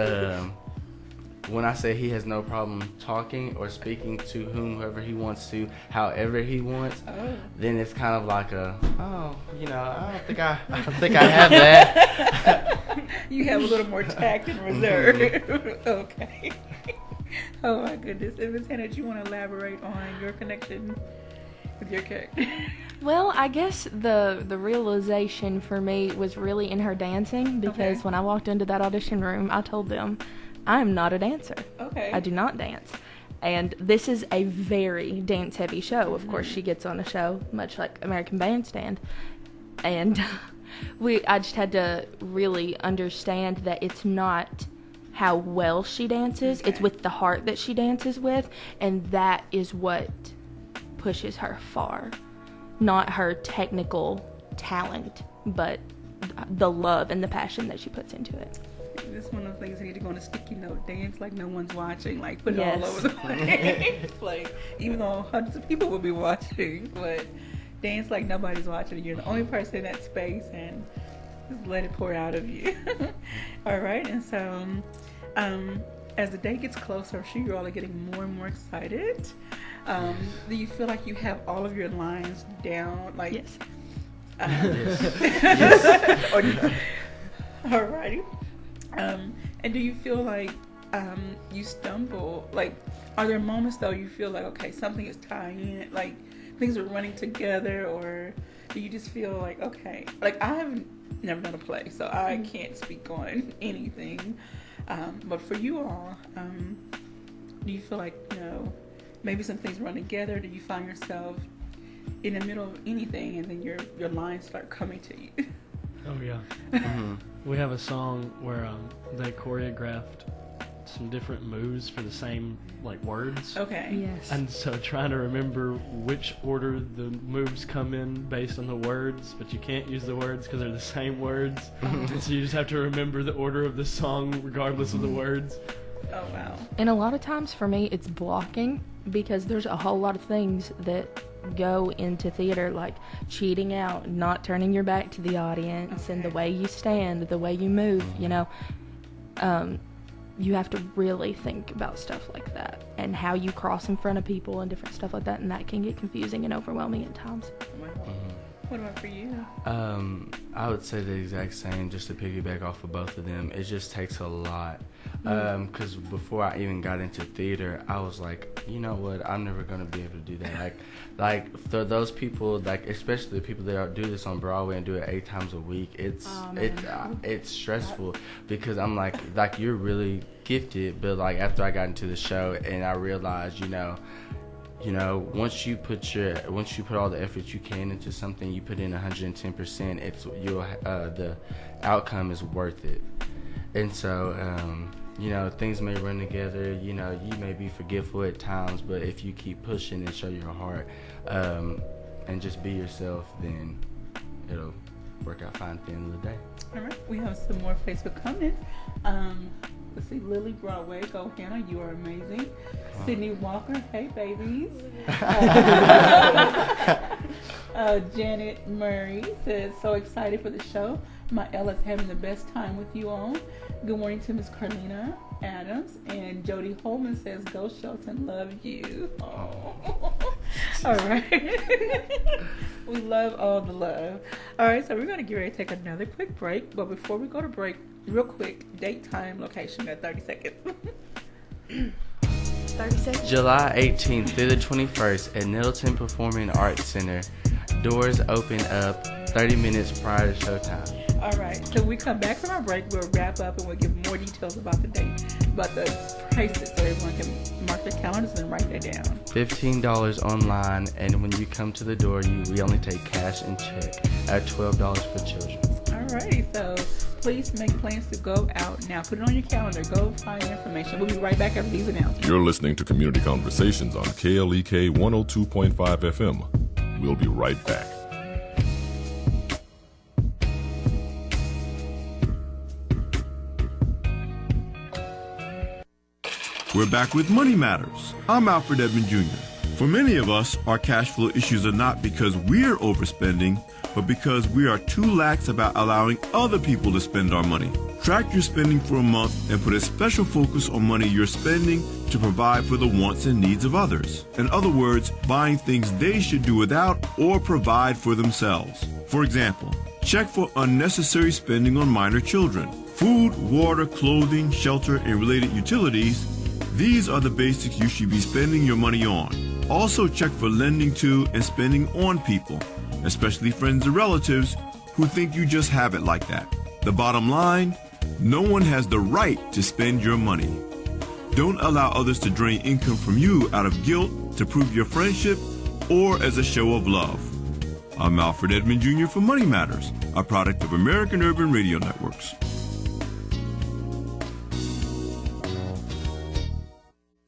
when I say he has no problem talking or speaking to whomever he wants to, however he wants, then it's kind of like I don't think I have that. You have a little more tact and reserve. Okay. Oh my goodness. And Ms. Hannah, do you want to elaborate on your connection with your character? Well, I guess the realization for me was really in her dancing, because when I walked into that audition room, I told them, I am not a dancer. Okay. I do not dance. And this is a very dance-heavy show. Of course, she gets on a show, much like American Bandstand. And I just had to really understand that it's not how well she dances. It's with the heart that she dances with. And that is what pushes her far. Not her technical talent, but the love and the passion that she puts into it. This is one of the things you need to go on a sticky note, dance like no one's watching, like put it all over the place. Like, even though hundreds of people will be watching, but dance like nobody's watching. You're the only person in that space, and just let it pour out of you. All right, and so as the day gets closer, I'm sure you all are getting more and more excited. Do you feel like you have all of your lines down? Like, yes. Yes. All righty. And do you feel like you stumble? Like, are there moments though you feel like, okay, something is tying in, like things are running together, or do you just feel like, okay, like I have never done a play, so I can't speak on anything. But for you all, do you feel like, maybe some things run together? Do you find yourself in the middle of anything, and then your lines start coming to you. Oh yeah. Mm-hmm. We have a song where they choreographed some different moves for the same words. Okay. Yes. And so trying to remember which order the moves come in based on the words, but you can't use the words because they're the same words. So you just have to remember the order of the song regardless of the words. Oh wow. And a lot of times for me it's blocking, because there's a whole lot of things that go into theater, like cheating out, not turning your back to the audience, and the way you stand, the way you move, you have to really think about stuff like that and how you cross in front of people and different stuff like that, and that can get confusing and overwhelming at times. What about for you? I would say the exact same, just to piggyback off of both of them. It just takes a lot. Because before I even got into theater, I was like, you know what, I'm never going to be able to do that. For those people, especially the people that do this on Broadway and do it 8 times a week, it's stressful, because I'm like you're really gifted, but after I got into the show and I realized, once you put all the effort you can into something, you put in 110%, the outcome is worth it. And so, things may run together, you may be forgetful at times, but if you keep pushing and show your heart, and just be yourself, then it'll work out fine at the end of the day. All right, we have some more Facebook comments. Let's see, Lily Broadway, go Hannah, you are amazing. Sydney Walker, hey babies. Janet Murray says, so excited for the show. My Ella's having the best time with you all. Good morning to Miss Carlina Adams. And Jody Holman says, go Shelton, love you. Oh. All right. We love all the love. All right, so we're going to get ready to take another quick break. But before we go to break, real quick, date, time, location. Got 30 seconds. 30 seconds. July 18th through the 21st at Nettleton Performing Arts Center. Doors open up 30 minutes prior to showtime. All right, so we come back from our break, we'll wrap up and we'll give more details about the date, about the prices, so everyone can mark their calendars and write that down. $15 online, and when you come to the door, we only take cash and check at $12 for children. All right, so please make plans to go out now. Put it on your calendar. Go find the information. We'll be right back after these announcements. You're listening to Community Conversations on KLEK 102.5 FM. We'll be right back. We're back with Money Matters. I'm Alfred Edmond Jr. For many of us, our cash flow issues are not because we're overspending, but because we are too lax about allowing other people to spend our money. Track your spending for a month and put a special focus on money you're spending to provide for the wants and needs of others. In other words, buying things they should do without or provide for themselves. For example, check for unnecessary spending on minor children. Food, water, clothing, shelter, and related utilities. These are the basics you should be spending your money on. Also check for lending to and spending on people, especially friends and relatives who think you just have it like that. The bottom line, no one has the right to spend your money. Don't allow others to drain income from you out of guilt to prove your friendship or as a show of love. I'm Alfred Edmond Jr. for Money Matters, a product of American Urban Radio Networks.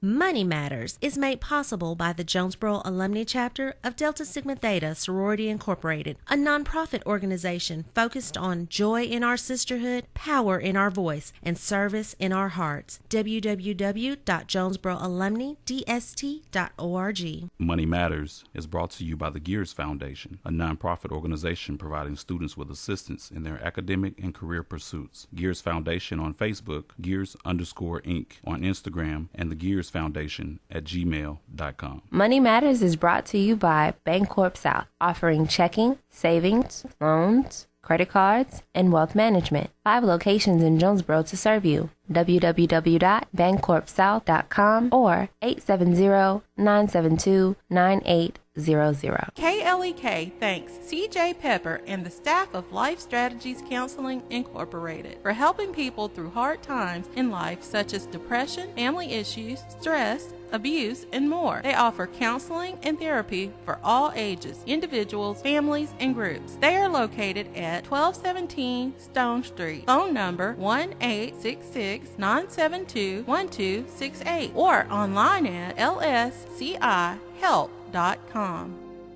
Money Matters is made possible by the Jonesboro Alumni Chapter of Delta Sigma Theta Sorority Incorporated, a nonprofit organization focused on joy in our sisterhood, power in our voice, and service in our hearts. www.jonesboroalumnidst.org. Money Matters is brought to you by the Gears Foundation, a nonprofit organization providing students with assistance in their academic and career pursuits. Gears Foundation on Facebook, Gears_Inc. on Instagram, and the Gears Foundation at gmail.com. Money Matters is brought to you by Bancorp South, offering checking, savings, loans, credit cards, and wealth management. 5 locations in Jonesboro to serve you. www.bancorpsouth.com or 870-972-98 KLEK thanks CJ Pepper and the staff of Life Strategies Counseling Incorporated for helping people through hard times in life such as depression, family issues, stress, abuse, and more. They offer counseling and therapy for all ages, individuals, families, and groups. They are located at 1217 Stone Street. Phone number 1-866-972-1268 or online at lscihelp.com.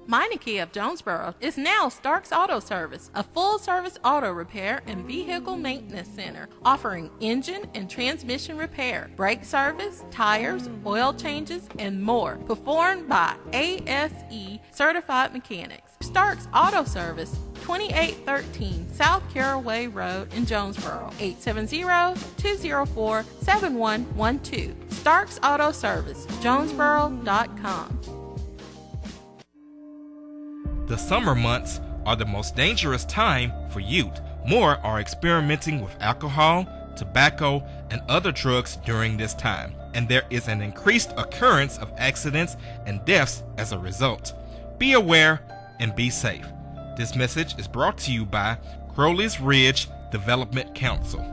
Meineke of Jonesboro is now Starks Auto Service, a full-service auto repair and vehicle maintenance center offering engine and transmission repair, brake service, tires, oil changes, and more, performed by ASE certified mechanics. Starks Auto Service, 2813 South Caraway Road in Jonesboro, 870-204-7112. Starks Auto Service, Jonesboro.com. The summer months are the most dangerous time for youth. More are experimenting with alcohol, tobacco, and other drugs during this time, and there is an increased occurrence of accidents and deaths as a result. Be aware and be safe. This message is brought to you by Crowley's Ridge Development Council.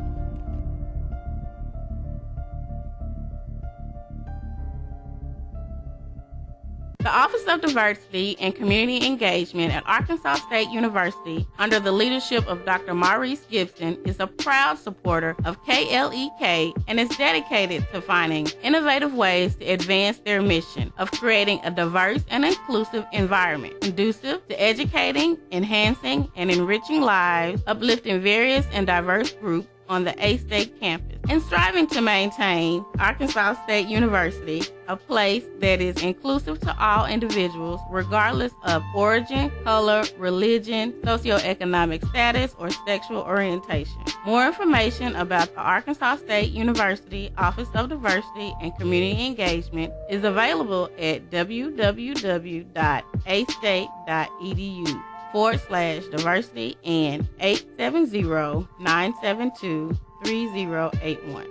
The Office of Diversity and Community Engagement at Arkansas State University, under the leadership of Dr. Maurice Gibson, is a proud supporter of KLEK and is dedicated to finding innovative ways to advance their mission of creating a diverse and inclusive environment, conducive to educating, enhancing, and enriching lives, uplifting various and diverse groups on the A-State campus, and striving to maintain Arkansas State University a place that is inclusive to all individuals regardless of origin, color, religion, socioeconomic status, or sexual orientation. More information about the Arkansas State University Office of Diversity and Community Engagement is available at www.astate.edu/diversity and 870-972-3081.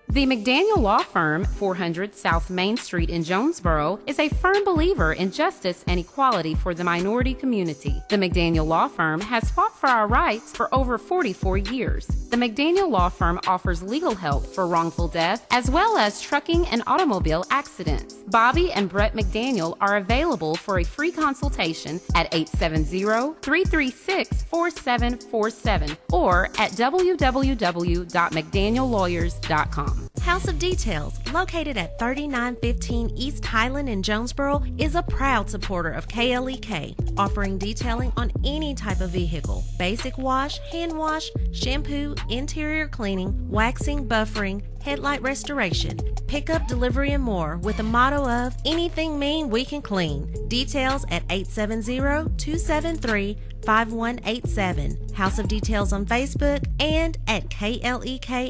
The McDaniel Law Firm, 400 South Main Street in Jonesboro, is a firm believer in justice and equality for the minority community. The McDaniel Law Firm has fought for our rights for over 44 years. The McDaniel Law Firm offers legal help for wrongful death as well as trucking and automobile accidents. Bobby and Brett McDaniel are available for a free consultation at 870-336-4747 or at www.mcdaniellawyers.com. House of Details, located at 3915 East Highland in Jonesboro, is a proud supporter of KLEK, offering detailing on any type of vehicle, basic wash, hand wash, shampoo, interior cleaning, waxing, buffering, headlight restoration, pickup, delivery, and more, with the motto of anything mean we can clean. Details at 870-273-5187. House of Details on Facebook and at klekfm.org.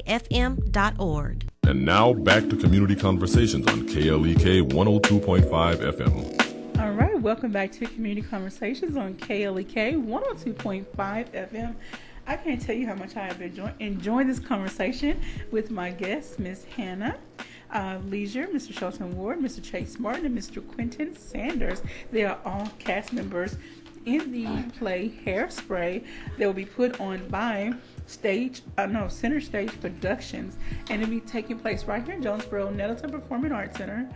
And now back to Community Conversations on KLEK 102.5 FM. All right, welcome back to Community Conversations on KLEK 102.5 FM. I can't tell you how much I have been enjoying this conversation with my guests, Miss Hannah Leisure, Mr. Shelton Ward, Mr. Chase Martin, and Mr. Quentin Sanders. They are all cast members in the play Hairspray that will be put on by Center Stage Productions, and it'll be taking place right here in Jonesboro, Nettleton Performing Arts Center,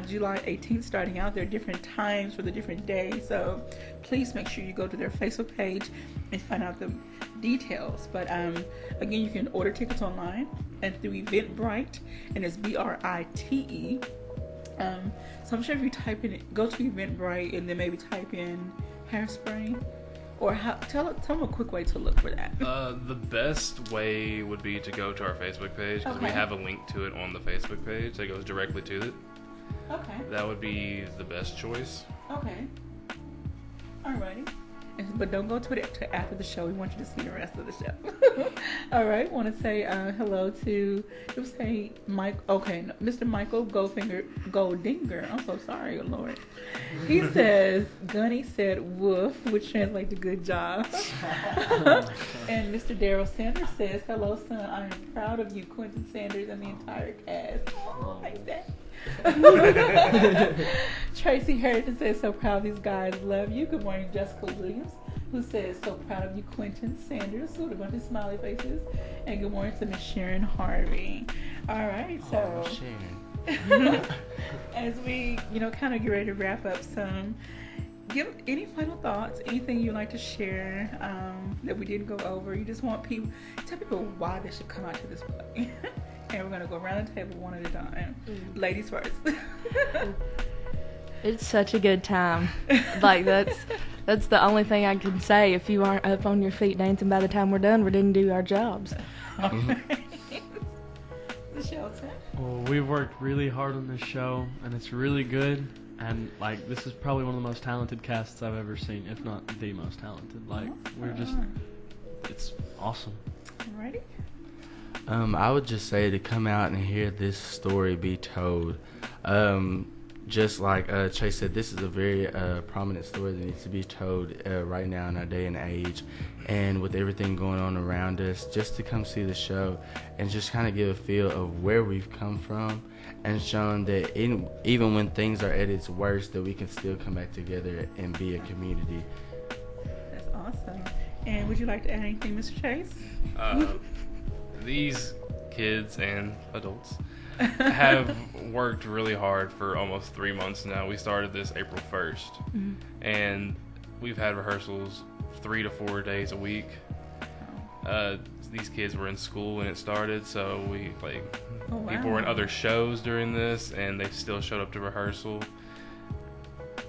July 18th starting out. There are different times for the different days, so please make sure you go to their Facebook page and find out the details. But again, you can order tickets online and through Eventbrite, and it's BRITE. So I'm sure if you type in it, go to Eventbrite and then maybe type in Hairspray, or tell them a quick way to look for that. The best way would be to go to our Facebook page, because we have a link to it on the Facebook page that goes directly to it. Okay. That would be the best choice. Okay. Alrighty. But don't go to it after the show. We want you to see the rest of the show. All right. Want to say hello to Mr. Michael Goldinger. I'm so sorry, Lord. He says Gunny said woof, which translates to good job. And Mr. Daryl Sanders says, hello, son. I am proud of you, Quentin Sanders, and the entire cast. Oh, like that. Tracy Harrington says, so proud of these guys, love you. Good morning, Jessica Williams, who says, so proud of you, Quentin Sanders, with a bunch of smiley faces. And good morning to Miss Sharon Harvey. All right, so Sharon. as we kind of get ready to wrap up, give any final thoughts, anything you'd like to share that we didn't go over. You just want tell people why they should come out to this play. And we're going to go around the table one at a time. Ladies first. It's such a good time. Like, that's the only thing I can say. If you aren't up on your feet dancing by the time we're done, we didn't do our jobs. Shelton? Well, we've worked really hard on this show, and it's really good. And, like, this is probably one of the most talented casts I've ever seen, if not the most talented. Like, it's awesome. Ready? I would just say to come out and hear this story be told. Just like Chase said, this is a very prominent story that needs to be told right now in our day and age. And with everything going on around us, just to come see the show and just kind of give a feel of where we've come from and showing that even when things are at its worst, that we can still come back together and be a community. That's awesome. And would you like to add anything, Mr. Chase? These kids and adults have worked really hard for almost 3 months now. We started this April 1st, and we've had rehearsals 3 to 4 days a week. These kids were in school when it started, so people were in other shows during this, and they still showed up to rehearsal.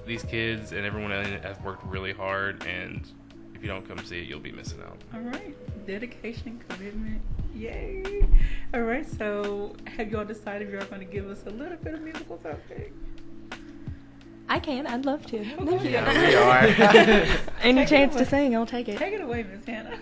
These kids and everyone in it have worked really hard, and if you don't come see it, you'll be missing out. All right. Dedication, commitment. Yay. All right. So have y'all decided you're going to give us a little bit of musical something? I can. I'd love to. Yeah, we are. Any chance to sing, I'll take it. Take it away, Miss Hannah.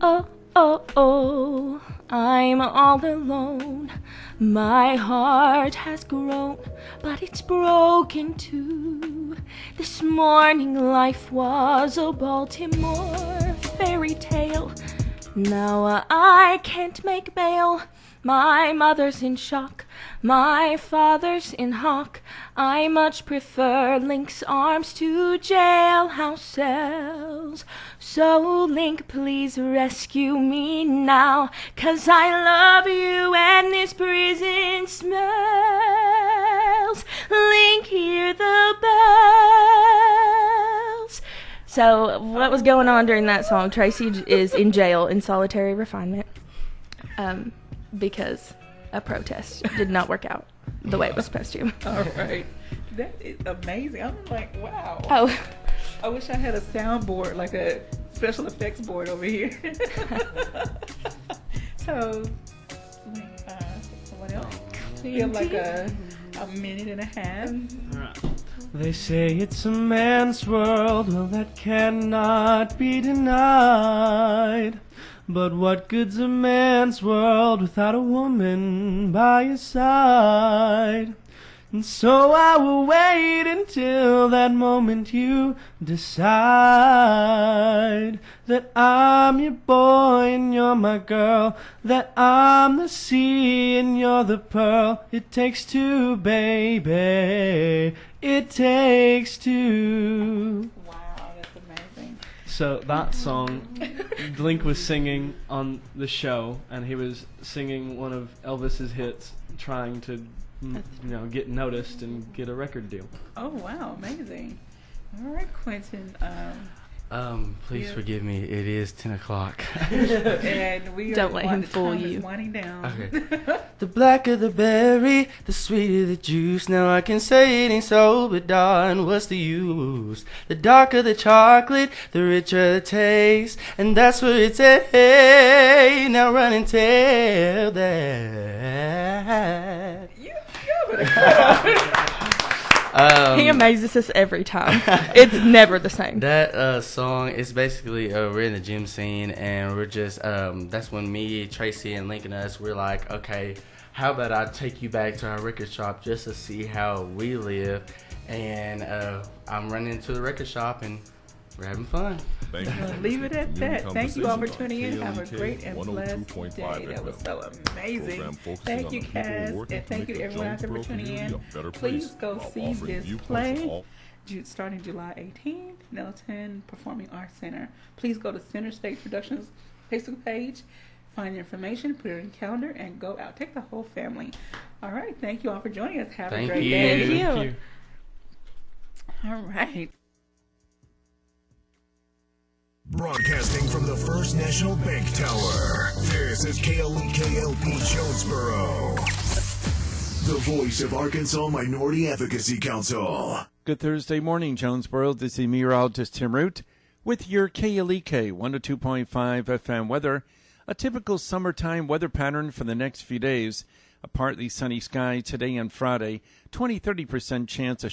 Oh, oh, oh, I'm all alone. My heart has grown, but it's broken too. This morning life was a Baltimore fairy tale. Now I can't make bail. My mother's in shock, my father's in hock. I much prefer Link's arms to jailhouse cells. So Link, please rescue me now, 'cause I love you and this prison smells. Link, hear the bells. So what was going on during that song? Tracy is in jail in solitary confinement because a protest did not work out the way it was supposed to. All right. That is amazing. I'm like, wow. Oh. I wish I had a soundboard, like a special effects board over here. So, what else? We have like a minute and a half. They say it's a man's world, well that cannot be denied. But what good's a man's world without a woman by his side? And so I will wait until that moment you decide that I'm your boy and you're my girl, that I'm the sea and you're the pearl. It takes two, baby, it takes two. Wow, that's amazing. So that song, Link was singing on the show, and he was singing one of Elvis's hits, trying to get noticed and get a record deal. Oh wow, amazing. All right, Quentin. Please forgive me. It is 10 o'clock. And we don't let him fool you. Winding down. Okay. The blacker the berry, the sweeter the juice. Now I can say it ain't so, but darling, what's the use? The darker the chocolate, the richer the taste, and that's what it's at. Hey, now run and tell that. He amazes us every time. It's never the same. That song is basically we're in the gym scene, and we're just that's when me, Tracy, and Lincoln we're like, okay, how about I take you back to our record shop just to see how we live, and I'm running to the record shop and we're having fun. Thank you. Leave it at that. Thank you all for tuning in. Have a great and blessed day. That was so amazing. Thank you, Cass, and thank you to everyone out there for tuning in. Please go see this play starting July 18th, Nelton Performing Arts Center. Please go to Center Stage Productions Facebook page, find information, put it in your calendar, and go out. Take the whole family. All right. Thank you all for joining us. Have a great day. Thank you. All right. Broadcasting from the First National Bank Tower, this is KLEKLP Jonesboro, the voice of Arkansas Minority Advocacy Council. Good Thursday morning, Jonesboro. This is meteorologist Tim Root with your KLEK 102.5 FM weather. A typical summertime weather pattern for the next few days. A partly sunny sky today and Friday. 20-30% chance of